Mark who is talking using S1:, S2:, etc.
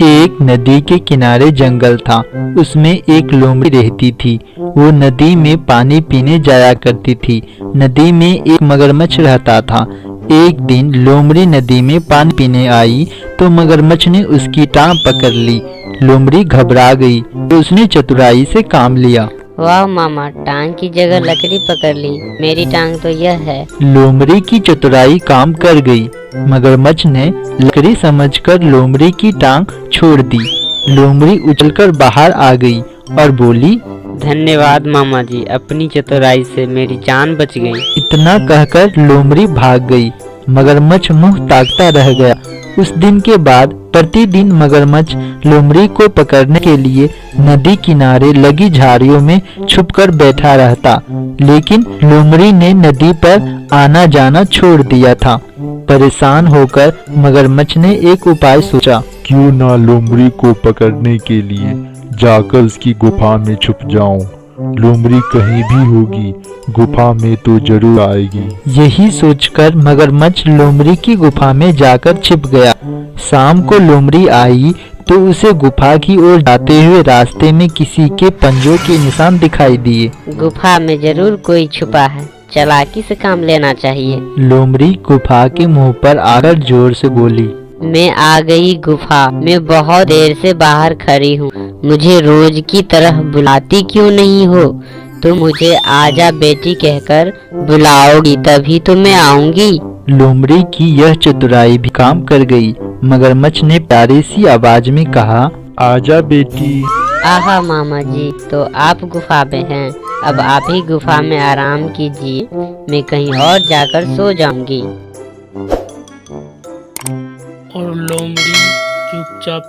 S1: एक नदी के किनारे जंगल था। उसमें एक लोमड़ी रहती थी। वो नदी में पानी पीने जाया करती थी। नदी में एक मगरमच्छ रहता था। एक दिन लोमड़ी नदी में पानी पीने आई तो मगरमच्छ ने उसकी टांग पकड़ ली। लोमड़ी घबरा गई तो उसने चतुराई से काम लिया।
S2: वाह मामा, टांग की जगह लकड़ी पकड़ ली। मेरी टांग तो यह है।
S1: लोमड़ी की चतुराई काम कर गई। मगरमच्छ ने लकड़ी समझकर लोमड़ी की टांग छोड़ दी। लोमड़ी उछलकर बाहर आ गई और बोली,
S3: धन्यवाद मामा जी, अपनी चतुराई से मेरी जान बच गई।
S1: इतना कहकर लोमड़ी भाग गई। मगरमच्छ मुंह ताकता रह गया। उस दिन के बाद प्रतिदिन मगरमच्छ लोमड़ी को पकड़ने के लिए नदी किनारे लगी झाड़ियों में छुपकर बैठा रहता। लेकिन लोमड़ी ने नदी पर आना जाना छोड़ दिया था। परेशान होकर मगरमच्छ ने एक उपाय सोचा।
S4: क्यों ना लोमड़ी को पकड़ने के लिए जाकर उसकी गुफा में छुप जाऊं। लोमड़ी कहीं भी होगी, गुफा में तो जरूर आएगी।
S1: यही सोचकर मगरमच्छ लोमड़ी की गुफा में जाकर छिप गया। शाम को लोमड़ी आई तो उसे गुफा की ओर जाते हुए रास्ते में किसी के पंजों के निशान दिखाई दिए।
S2: गुफा में जरूर कोई छुपा है, चालाकी से काम लेना चाहिए।
S1: लोमड़ी गुफा के मुंह पर आकर जोर से बोली,
S2: मैं आ गई गुफा में, बहुत देर से बाहर खड़ी हूँ। मुझे रोज की तरह बुलाती क्यों नहीं हो? तो मुझे आजा बेटी कहकर बुलाओगी तभी तो मैं आऊंगी।
S1: लोमड़ी की यह चतुराई भी काम कर गई। मगरमच्छ ने प्यारी सी आवाज में कहा,
S4: आजा बेटी।
S2: आहा मामा जी, तो आप गुफा में हैं। अब आप ही गुफा में आराम कीजिए, मैं कहीं और जाकर सो जाऊंगी।
S5: और लोमड़ी चुपचाप